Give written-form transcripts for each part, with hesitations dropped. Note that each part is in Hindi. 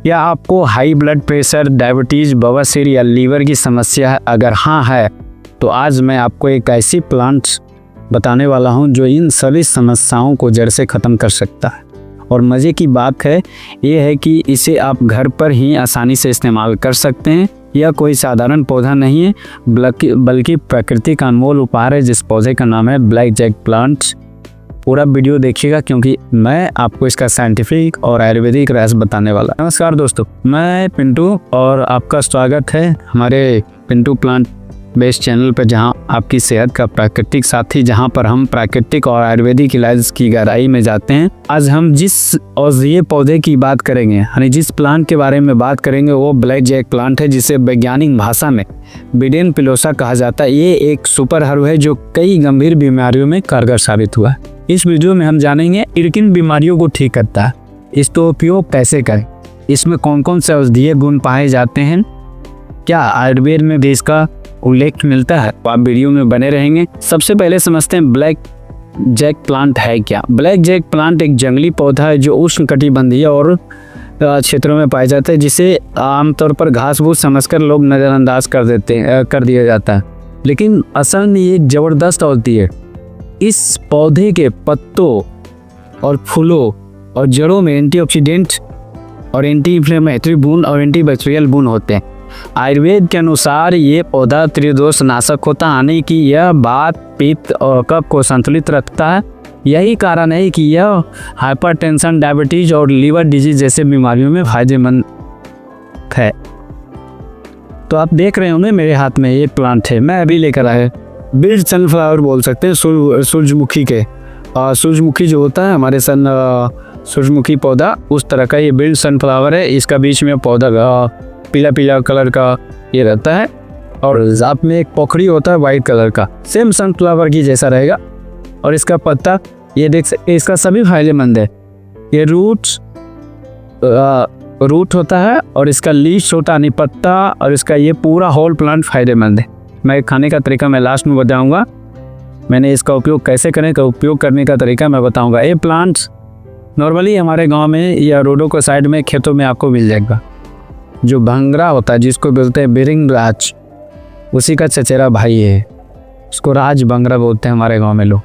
या आपको हाई ब्लड प्रेशर, डायबिटीज़, बवासीर या लीवर की समस्या अगर हाँ है तो आज मैं आपको एक ऐसी प्लांट बताने वाला हूं जो इन सभी समस्याओं को जड़ से ख़त्म कर सकता है। और मज़े की बात है ये है कि इसे आप घर पर ही आसानी से इस्तेमाल कर सकते हैं। यह कोई साधारण पौधा नहीं है बल्कि प्रकृति का अनमोल उपहार है जिस पौधे का नाम है ब्लैक जैक प्लांट। पूरा वीडियो देखिएगा क्योंकि मैं आपको इसका साइंटिफिक और आयुर्वेदिक रहस्य बताने वाला। नमस्कार दोस्तों, मैं पिंटू और आपका स्वागत है हमारे पिंटू प्लांट बेस्ड चैनल पर, जहां आपकी सेहत का प्राकृतिक साथी, जहां पर हम प्राकृतिक और आयुर्वेदिक इलाज की गहराई में जाते हैं। आज हम जिस औषधीय पौधे की बात करेंगे, यानी जिस प्लांट के बारे में बात करेंगे वो ब्लैक जैक प्लांट है, जिसे वैज्ञानिक भाषा में बिडेन पिलोसा कहा जाता है। ये एक सुपर हर्ब है जो कई गंभीर बीमारियों में कारगर साबित हुआ है। इस वीडियो में हम जानेंगे किन बीमारियों को ठीक करता है, इसका उपयोग कैसे करें, इसमें कौन कौन से औषधीय गुण पाए जाते हैं, क्या आयुर्वेद में भी इसका उल्लेख मिलता है। तो आप वीडियो में बने रहेंगे। सबसे पहले समझते हैं ब्लैक जैक प्लांट है क्या। ब्लैक जैक प्लांट एक जंगली पौधा है जो उष्णकटिबंधीय और क्षेत्रों में पाया जाता है, जिसे आमतौर पर घास फूस समझकर लोग नज़रअंदाज कर दिया जाता है, लेकिन असल में ये ज़बरदस्त औषधि है। इस पौधे के पत्तों और फूलों और जड़ों में एंटीऑक्सीडेंट और एंटी इन्फ्लेमेटरी गुण और एंटीबैक्टीरियल गुण होते हैं। आयुर्वेद के अनुसार ये पौधा त्रिदोष नाशक होता है, यानी कि यह वात, पित्त और कफ को संतुलित रखता है। यही कारण है कि यह हाइपरटेंशन, डायबिटीज और लीवर डिजीज जैसे बीमारियों में फायदेमंद है। तो आप देख रहे होंगे मेरे हाथ में ये प्लांट है, मैं अभी लेकर आया। बिल्ड सनफ्लावर बोल सकते हैं, सूरजमुखी के। सूरजमुखी जो होता है हमारे सूरजमुखी पौधा, उस तरह का ये बिल्ड सनफ्लावर है। इसका बीच में पौधा पीला पीला कलर का ये रहता है और जाप में एक पोखरी होता है वाइट कलर का, सेम सनफ्लावर की जैसा रहेगा। और इसका पत्ता ये देख सकते, इसका सभी फायदेमंद है। ये रूट होता है और इसका लीव्स होता है, पत्ता, और इसका ये पूरा होल प्लांट फायदेमंद है। मैं खाने का तरीका मैं लास्ट में बताऊंगा। मैंने इसका उपयोग कैसे करें का उपयोग करने का तरीका मैं बताऊंगा। ये प्लांट्स नॉर्मली हमारे गांव में या रोडों के साइड में खेतों में आपको मिल जाएगा। जो भंगरा होता है जिसको बोलते हैं बिरिंग राज, उसी का चचेरा भाई है, उसको राज भंगरा बोलते हैं हमारे गांव में लोग।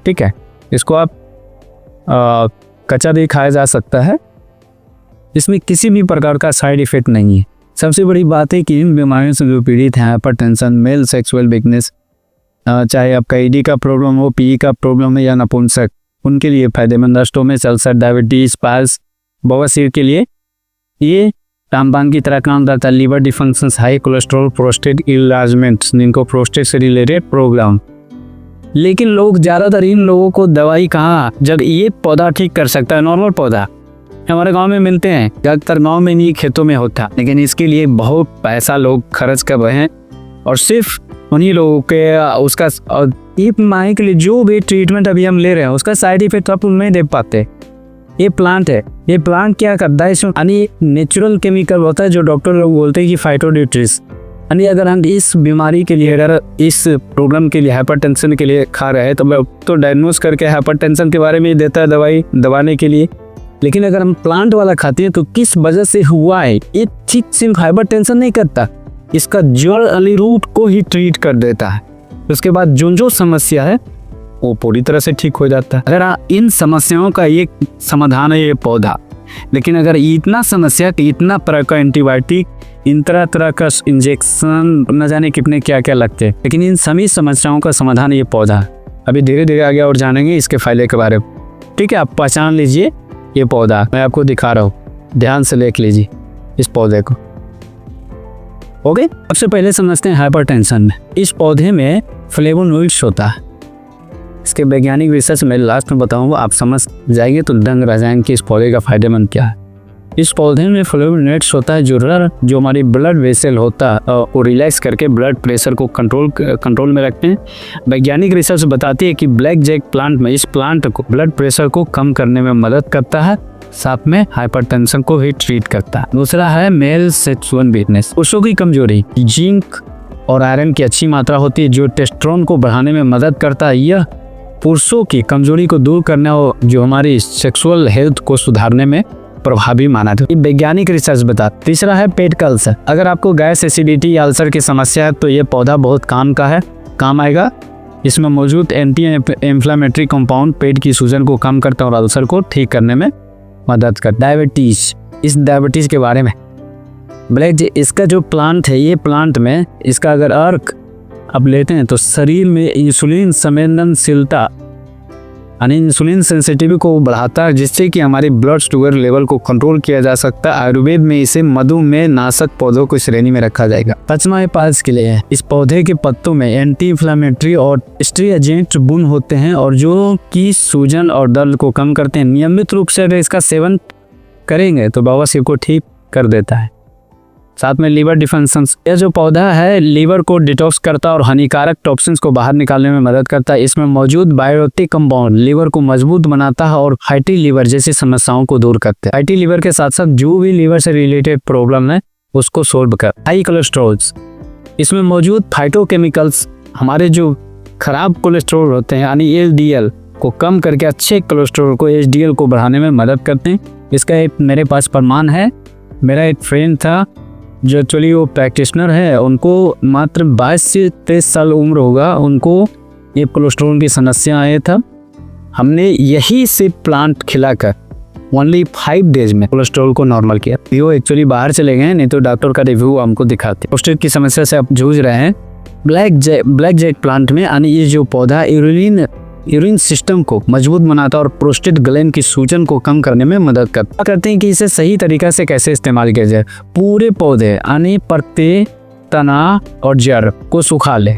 ठीक है, इसको आप कच्चा भी खाया जा सकता है, इसमें किसी भी प्रकार का साइड इफेक्ट नहीं है। सबसे बड़ी बात है कि इन बीमारियों से जो पीड़ित हैं, हाइपरटेंशन, मेल सेक्सुअल वीकनेस, चाहे आपका ईडी का प्रॉब्लम हो, पीई का प्रॉब्लम है या नपुंसक, उनके लिए फायदेमंद। स्टोमच अल्सर, डायबिटीज, पाइल्स, बवासीर के लिए ये रामबाण की तरह काम करता है। Liver dysfunctions, high cholesterol, prostate इलाजमेंट, जिनको प्रोस्टेट से रिलेटेड प्रॉब्लम। लेकिन लोग ज़्यादातर इन लोगों को दवाई कहाँ, जब ये पौधा ठीक कर सकता है। नॉर्मल पौधा हमारे गांव में मिलते हैं, ज़्यादातर गांव में नहीं खेतों में होता, लेकिन इसके लिए बहुत पैसा लोग खर्च कर रहे हैं। और सिर्फ उन्हीं लोगों के उसका ये माही के लिए जो भी ट्रीटमेंट अभी हम ले रहे हैं उसका साइड इफेक्ट आप नहीं देख पाते। ये प्लांट है, ये प्लांट क्या करता है, इसमें यानी नेचुरल केमिकल होता है जो डॉक्टर लोग बोलते हैं कि फाइटोन्यूट्रिएंट्स, यानी अगर हम इस बीमारी के लिए, अगर इस प्रॉब्लम के लिए, हाइपरटेंशन के लिए खा रहे हैं तो डायग्नोस करके हाइपरटेंशन के बारे में देता है दवाई दबाने के लिए। लेकिन अगर हम प्लांट वाला खाते हैं तो किस वजह से हुआ है, ये ठीक सिर्फ हाइपरटेंशन नहीं करता, इसका जड़ वाली रूट को ही ट्रीट कर देता है। उसके बाद जो समस्या है वो पूरी तरह से ठीक हो जाता है। अगर इन समस्याओं का एक समाधान है ये पौधा, लेकिन अगर इतना समस्या कि इतना तरह का एंटीबायोटिक, इन तरह का इंजेक्शन, न जाने कितने क्या क्या लगते हैं, लेकिन इन सभी समस्याओं का समाधान ये पौधा है। अभी धीरे धीरे आगे और जानेंगे इसके फायदे के बारे में। ठीक है, आप पहचान लीजिए ये पौधा, मैं आपको दिखा रहा हूँ, ध्यान से देख लीजिए इस पौधे को। ओके, सबसे पहले समझते हैं हाइपरटेंशन में। इस पौधे में फ्लेवोनोइड्स होता है। इसके वैज्ञानिक रिसर्च में लास्ट में बताऊंगा, आप समझ जाएंगे तो दंग रह जाएंगे कि इस पौधे का फायदेमंद क्या है। इस पौधे में फ्लेवोनोइड्स होता है जो हमारी ब्लड वेसल होता है वो रिलैक्स करके ब्लड प्रेशर को कंट्रोल में रखते हैं। वैज्ञानिक रिसर्च बताती है कि ब्लैक जैक प्लांट में, इस प्लांट को ब्लड प्रेशर को कम करने में मदद करता है, साथ में हाइपरटेंशन को भी ट्रीट करता है। दूसरा है मेल सेक्सुअल वीकनेस, पुरुषों की कमजोरी। जिंक और आयरन की अच्छी मात्रा होती है जो टेस्टोस्टेरोन को बढ़ाने में मदद करता है। यह पुरुषों की कमजोरी को दूर करने और जो हमारी सेक्सुअल हेल्थ को सुधारने में प्रभावी माना था, ये वैज्ञानिक रिसर्च बता। तीसरा है पेट का अल्सर। अगर आपको गैस, एसिडिटी या अल्सर की समस्या है तो ये पौधा बहुत काम आएगा। इसमें मौजूद एंटी इंफ्लेमेटरी कंपाउंड पेट की सूजन को कम करता है और अल्सर को ठीक करने में मदद करता है। डायबिटीज, इस डायबिटीज के बारे में ब्लैक इसका जो प्लांट है, ये प्लांट में इसका अगर अर्क अब लेते हैं तो शरीर में इंसुलिन संवेदनशीलता यानी इंसुलिन सेंसिटिविटी को बढ़ाता है, जिससे कि हमारी ब्लड शुगर लेवल को कंट्रोल किया जा सकता है। आयुर्वेद में इसे मधुमेह नाशक पौधों की श्रेणी में रखा जाएगा। पचमा पास के लिए है। इस पौधे के पत्तों में एंटी इंफ्लेमेटरी और एस्ट्रिएजेंट गुण होते हैं और जो कि सूजन और दर्द को कम करते हैं। नियमित रूप से अगर इसका सेवन करेंगे तो बवासीर को ठीक कर देता है। साथ में लीवर डिफेंसेंस, यह जो पौधा है लीवर को डिटॉक्स करता है और हानिकारक टॉक्सिन्स को बाहर निकालने में मदद करता है। इसमें मौजूद बायोटिक कंपाउंड लीवर को मजबूत बनाता है और फैटी लीवर जैसी समस्याओं को दूर करते हैं। फैटी लीवर के साथ साथ जो भी लीवर से रिलेटेड प्रॉब्लम है उसको सोल्व कर। हाई कोलेस्ट्रॉल्स, इसमें मौजूद फाइटोकेमिकल्स हमारे जो खराब कोलेस्ट्रॉल होते हैं यानी एलडीएल को कम करके अच्छे कोलेस्ट्रॉल को एचडीएल को बढ़ाने में मदद करते हैं। इसका एक मेरे पास प्रमाण है। मेरा एक फ्रेंड था जो एक्चुअली वो प्रैक्टिशनर है, उनको मात्र 22 से 23 साल उम्र होगा, उनको ये कोलेस्ट्रॉल की समस्या आया था। हमने यही से प्लांट खिलाकर ओनली 5 डेज में कोलेस्ट्रॉल को नॉर्मल किया। वो एक्चुअली बाहर चले गए, नहीं तो डॉक्टर का रिव्यू हमको दिखाते। प्रोस्टेट की समस्या से आप जूझ रहे हैं, ब्लैक जैक प्लांट में यानी ये जो पौधा यूरिन सिस्टम को मजबूत बनाता है और प्रोस्टेट ग्लैंड की सूजन को कम करने में मदद करते हैं कि इसे सही तरीका से कैसे इस्तेमाल किया जाए। पूरे पौधे यानी पत्ते, तना और जड़ को सुखा ले।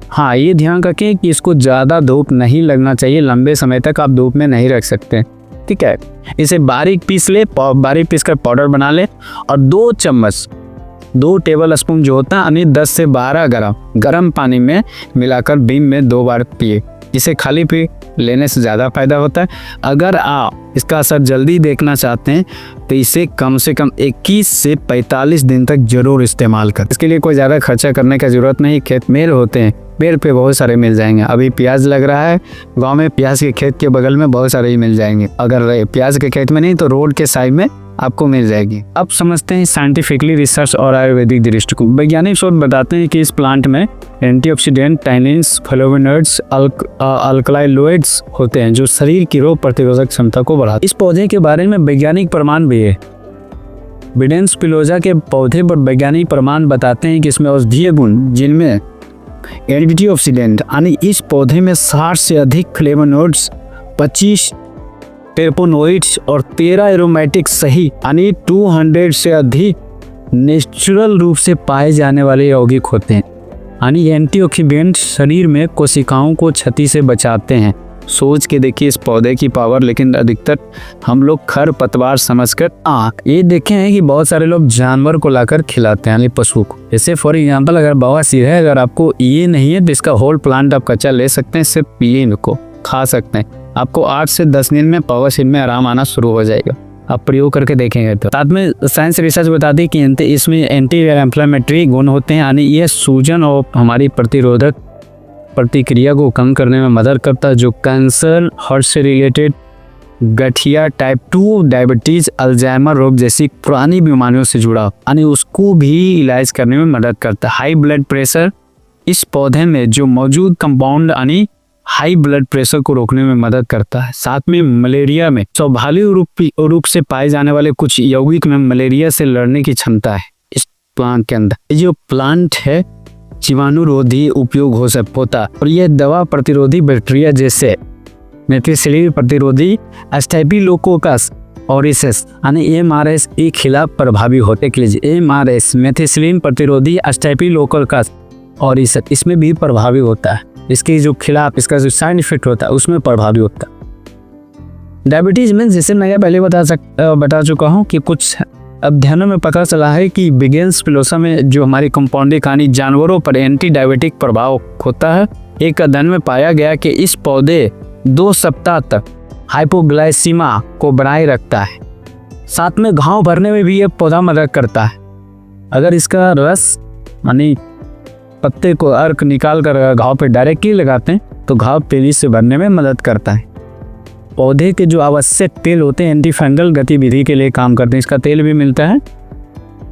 हाँ, ये ध्यान रखें कि इसको ज़्यादा धूप नहीं लगना चाहिए, लंबे समय तक आप धूप में नहीं रख सकते, ठीक है। इसे बारीक पीस ले, बारीक पीस कर पाउडर बना ले और 2 टेबल स्पून जो होता है यानी 10 से 12 ग्राम गर्म पानी में मिलाकर दिन में 2 बार पिए। इसे खाली पी लेने से ज़्यादा फायदा होता है। अगर आप इसका असर जल्दी देखना चाहते हैं तो इसे कम से कम 21 से 45 दिन तक जरूर इस्तेमाल करें। इसके लिए कोई ज़्यादा खर्चा करने का ज़रूरत नहीं। खेत में होते हैं, पेड़ पे बहुत सारे मिल जाएंगे। अभी प्याज लग रहा है गांव में, प्याज के खेत के बगल में बहुत सारे ही मिल जाएंगे। अगर प्याज के खेत में नहीं तो रोड के साइड में आपको मिल जाएगी। अब समझते हैं साइंटिफिकली रिसर्च और आयुर्वेदिक दृष्टिकोण। वैज्ञानिक शोध बताते हैं कि इस प्लांट में एंटीऑक्सीडेंट, टैनिन्स, फ्लेवोनॉइड्स, अल्कलॉइड्स होते हैं जो शरीर की रोग प्रतिरोधक क्षमता को बढ़ाते हैं। इस पौधे के बारे में वैज्ञानिक प्रमाण भी है। विडेंस स्पिनोजा के पौधे पर वैज्ञानिक प्रमाण बताते हैं कि इसमें औषधीय गुण जिनमें एंटीऑक्सीडेंट यानी इस पौधे में 60 से अधिक फ्लेवोनॉइड्स, 25 टेरपेनोइड्स और 13 एरोमेटिक सही यानी 200 से अधिक नेचुरल रूप से पाए जाने वाले यौगिक होते हैं। यानी एंटीऑक्सीडेंट शरीर में कोशिकाओं को क्षति से बचाते हैं। सोच के देखिए इस पौधे की पावर। लेकिन अधिकतर हम लोग खर पतवार समझकर ये देखे हैं कि बहुत सारे लोग जानवर को लाकर खिलाते हैं यानी पशु को। जैसे फॉर एग्जाम्पल अगर बवासीर है, अगर आपको ये नहीं है तो इसका होल प्लांट आप कच्चा ले सकते हैं, सिर्फ पिए इनको, खा सकते हैं। आपको 8 से 10 दिन में बवासीर में आराम आना शुरू हो जाएगा। आप प्रयोग करके देखेंगे तो। साथ में साइंस रिसर्च बताती है कि इसमें एंटी इंफ्लेमेटरी गुण होते हैं यानी ये सूजन और हमारी प्रतिरोधक प्रतिक्रिया को कम करने में मदद करता है, जो कैंसर, हार्ट से रिलेटेड, गठिया, टाइप 2 डायबिटीज, अल्जाइमर रोग जैसी पुरानी बीमारियों से जुड़ा यानी उसको भी इलाज करने में मदद करता है। हाई ब्लड प्रेशर, इस पौधे में जो मौजूद कंपाउंड यानी हाई ब्लड प्रेशर को रोकने में मदद करता है। साथ में मलेरिया में स्वाभाविक रूप से पाए जाने वाले कुछ यौगिक में मलेरिया से लड़ने की क्षमता है इस प्लांट के अंदर। ये जो प्लांट है जीवाणुरोधी उपयोग होता है और यह दवा प्रतिरोधी बैक्टीरिया जैसे मेथिसिलिन प्रतिरोधी, स्टेफिलोकोकस ऑरिसेस यानी एमआरएस के खिलाफ प्रभावी होते के लिए एमआरएस मेथिसिलिन प्रतिरोधी स्टेफिलोकोकस ऑरिसेस इसमें भी प्रभावी होता है। इसके जो खिलाफ इसका जो साइड इफेक्ट होता है उसमें प्रभावी होता है। डायबिटीज में जैसे मैं पहले बता चुका हूँ कि कुछ अध्ययनों में पता चला है कि विडेंस स्पिनोजा में जो हमारी कंपाउंडिंग कहानी जानवरों पर एंटी डायबिटिक प्रभाव होता है। एक अध्ययन में पाया गया कि इस पौधे 2 सप्ताह तक हाइपोग्लाइसीमा को बनाए रखता है। साथ में घाव भरने में भी यह पौधा मदद करता है। अगर इसका रस यानी पत्ते को अर्क निकाल कर घाव पे डायरेक्टली लगाते हैं तो घाव तेजी से भरने में मदद करता है। पौधे के जो आवश्यक तेल होते हैं एंटी फंगल गतिविधि के लिए काम करते हैं। इसका तेल भी मिलता है,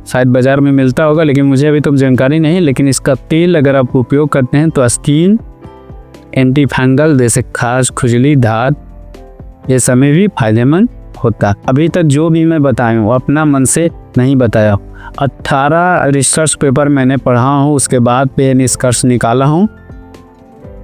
शायद बाज़ार में मिलता होगा, लेकिन मुझे अभी तो जानकारी नहीं। लेकिन इसका तेल अगर आप उपयोग करते हैं तो स्किन एंटी फंगल जैसे खाज, खुजली, दाद ये समय भी फायदेमंद होता है। अभी तक जो भी मैं बताया हूँ अपना मन से नहीं बताया। 18 रिसर्च पेपर मैंने पढ़ा हूँ, उसके बाद पे निष्कर्ष निकाला हूँ,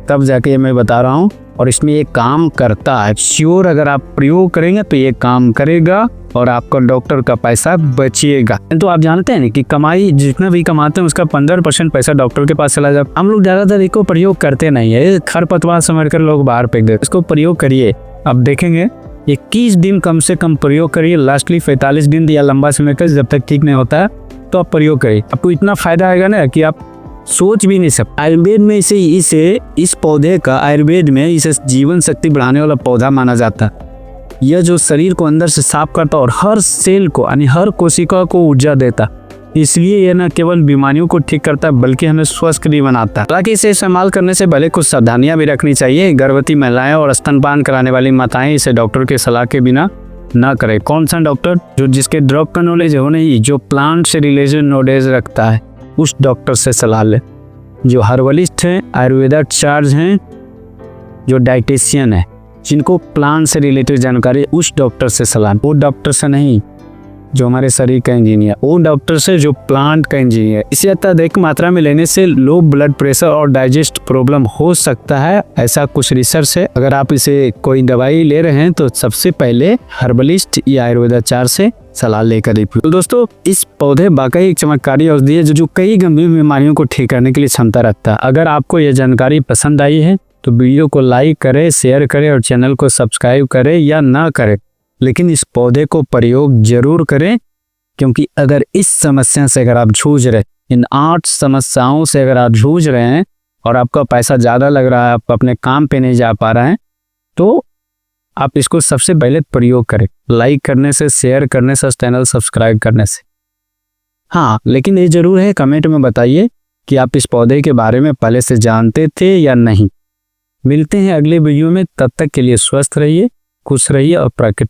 तब जाके ये मैं बता रहा हूँ। और इसमें ये काम करता है श्योर। अगर आप प्रयोग करेंगे तो ये काम करेगा और आपका डॉक्टर का पैसा बचिएगा। तो आप जानते हैं कि कमाई जितना भी कमाते हैं उसका 15% पैसा डॉक्टर के पास चला जाता है। हम लोग ज़्यादातर इसको प्रयोग करते नहीं है, खरपतवार समझकर लोग बाहर फेंक देते। इसको प्रयोग करिए, अब देखेंगे 21 दिन कम से कम प्रयोग करिए, लास्टली 45 दिन या लंबा समय तक, जब तक ठीक नहीं होता है तो आप प्रयोग करिए। आपको इतना फायदा आएगा ना कि आप सोच भी नहीं सकते। आयुर्वेद में इस पौधे का आयुर्वेद में इसे जीवन शक्ति बढ़ाने वाला पौधा माना जाता है। यह जो शरीर को अंदर से साफ करता और हर सेल को यानी हर कोशिका को ऊर्जा देता, इसलिए यह न केवल बीमारियों को ठीक करता है बल्कि हमें स्वस्थ भी बनाता है। हालांकि इसे इस्तेमाल करने से पहले कुछ सावधानियां भी रखनी चाहिए। गर्भवती महिलाएं और स्तनपान कराने वाली माताएं इसे डॉक्टर के सलाह के बिना ना करें। कौन सा डॉक्टर? जिसके ड्रग का नॉलेज हो, नहीं, जो प्लांट से रिलेटेड नॉलेज रखता है उस डॉक्टर से सलाह ले। जो हर्बलिस्ट हैं, आयुर्वेदाचार्य हैं, जो डाइटिशियन है, जिनको प्लांट से रिलेटेड जानकारी, उस डॉक्टर से सलाह। वो डॉक्टर से नहीं जो हमारे शरीर का इंजीनियर, वो डॉक्टर से जो प्लांट का इंजीनियर। इसे अत्यधिक मात्रा में लेने से लो ब्लड प्रेशर और डाइजेस्ट प्रॉब्लम हो सकता है, ऐसा कुछ रिसर्च है। अगर आप इसे कोई दवाई ले रहे हैं तो सबसे पहले हर्बलिस्ट या आयुर्वेदाचार्य से सलाह लेकर ही। तो दोस्तों, इस पौधे वाकई एक चमत्कारी औषधि है जो कई गंभीर बीमारियों को ठीक करने के लिए क्षमता रखता है। अगर आपको यह जानकारी पसंद आई है तो वीडियो को लाइक करें, शेयर करें और चैनल को सब्सक्राइब करें या ना करें, लेकिन इस पौधे को प्रयोग जरूर करें। क्योंकि अगर इस समस्या से अगर आप जूझ रहे, इन 8 समस्याओं से अगर आप जूझ रहे हैं और आपका पैसा ज़्यादा लग रहा है, आप अपने काम पे नहीं जा पा रहे हैं, तो आप इसको सबसे पहले प्रयोग करें, लाइक करने से, शेयर करने से, चैनल सब्सक्राइब करने से। हाँ, लेकिन ये जरूर है, कमेंट में बताइए कि आप इस पौधे के बारे में पहले से जानते थे या नहीं। मिलते हैं अगले वीडियो में, तब तक के लिए स्वस्थ रहिए, खुश रहिए और प्राकृतिक